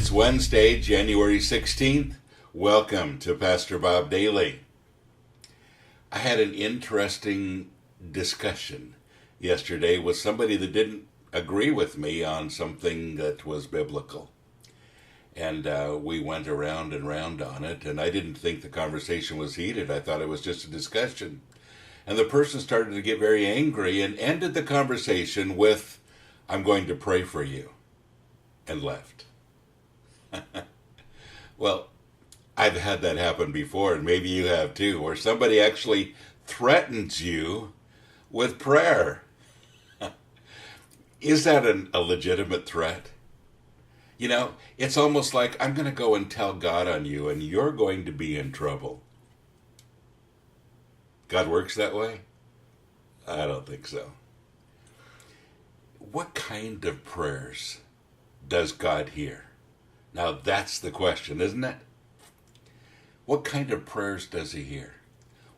It's Wednesday, January 16th. Welcome to Pastor Bob Daly. I had an interesting discussion yesterday with somebody that didn't agree with me on something that was biblical. And we went around and round on it, and I didn't think the conversation was heated. I thought it was just a discussion. And the person started to get very angry and ended the conversation with, "I'm going to pray for you," and left. Well, I've had that happen before, and maybe you have too, where somebody actually threatens you with prayer. Is that a legitimate threat? You know, it's almost like, "I'm going to go and tell God on you, and you're going to be in trouble." God works that way? I don't think so. What kind of prayers does God hear? Now that's the question, isn't it? What kind of prayers does he hear?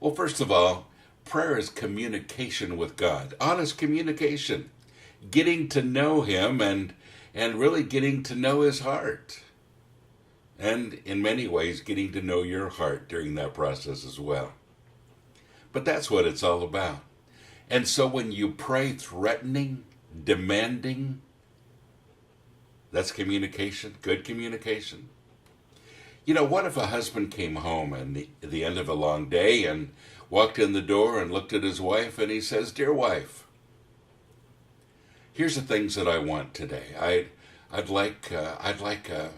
Well, first of all, prayer is communication with God. Honest communication. Getting to know him and really getting to know his heart. And in many ways, getting to know your heart during that process as well. But that's what it's all about. And so when you pray threatening, demanding, that's communication, good communication. You know, what if a husband came home at the end of a long day and walked in the door and looked at his wife and he says, "Dear wife, here's the things that I want today. I'd like a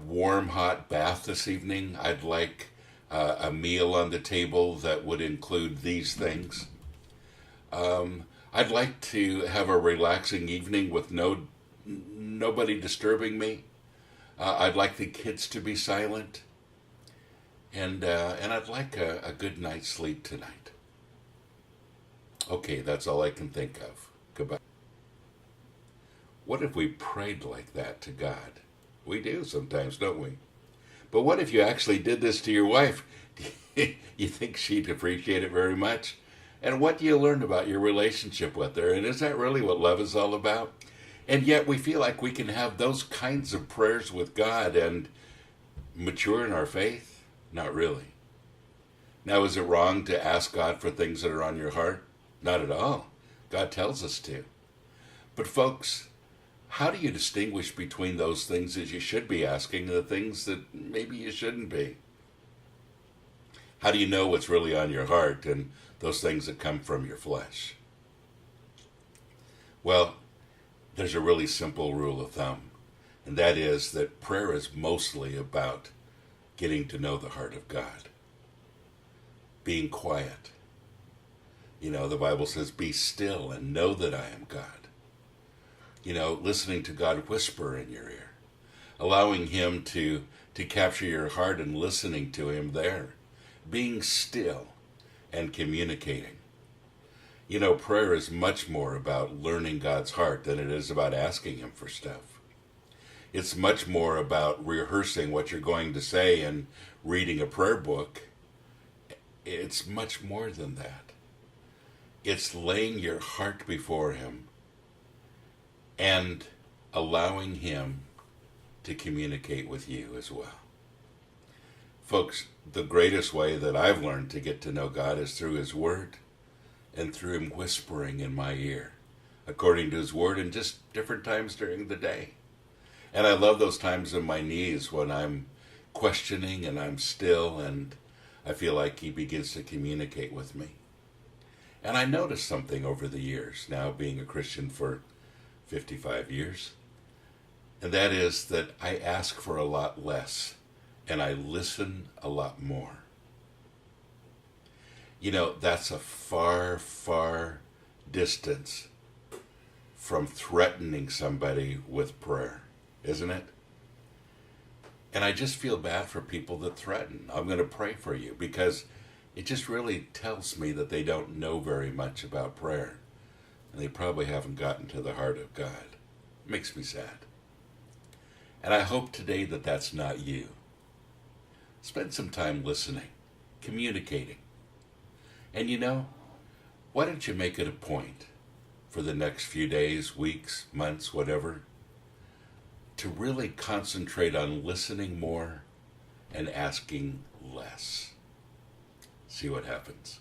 warm hot bath this evening. I'd like a meal on the table that would include these things. I'd like to have a relaxing evening with nobody disturbing me. I'd like the kids to be silent, and I'd like a good night's sleep tonight." Okay, that's all I can think of. Goodbye. What if we prayed like that to God? We do sometimes, don't we? But what if you actually did this to your wife? You think she'd appreciate it very much? And what do you learn about your relationship with her? And is that really what love is all about? And yet we feel like we can have those kinds of prayers with God and mature in our faith? Not really. Now, is it wrong to ask God for things that are on your heart? Not at all. God tells us to. But folks, how do you distinguish between those things that you should be asking and the things that maybe you shouldn't be? How do you know what's really on your heart and those things that come from your flesh? Well, there's a really simple rule of thumb, and that is that prayer is mostly about getting to know the heart of God. Being quiet. You know, the Bible says, "Be still and know that I am God." You know, listening to God whisper in your ear. Allowing him to capture your heart and listening to him there. Being still and communicating. You know, prayer is much more about learning God's heart than it is about asking him for stuff. It's much more about rehearsing what you're going to say and reading a prayer book. It's much more than that. It's laying your heart before him and allowing him to communicate with you as well. Folks, the greatest way that I've learned to get to know God is through his word and through him whispering in my ear, according to his word, and just different times during the day. And I love those times on my knees when I'm questioning and I'm still and I feel like he begins to communicate with me. And I noticed something over the years, now being a Christian for 55 years, and that is that I ask for a lot less and I listen a lot more. You know, that's a far, far distance from threatening somebody with prayer, isn't it? And I just feel bad for people that threaten. "I'm going to pray for you," because it just really tells me that they don't know very much about prayer. And they probably haven't gotten to the heart of God. It makes me sad. And I hope today that that's not you. Spend some time listening, communicating. And you know, why don't you make it a point for the next few days, weeks, months, whatever, to really concentrate on listening more and asking less. See what happens.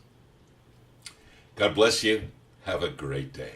God bless you. Have a great day.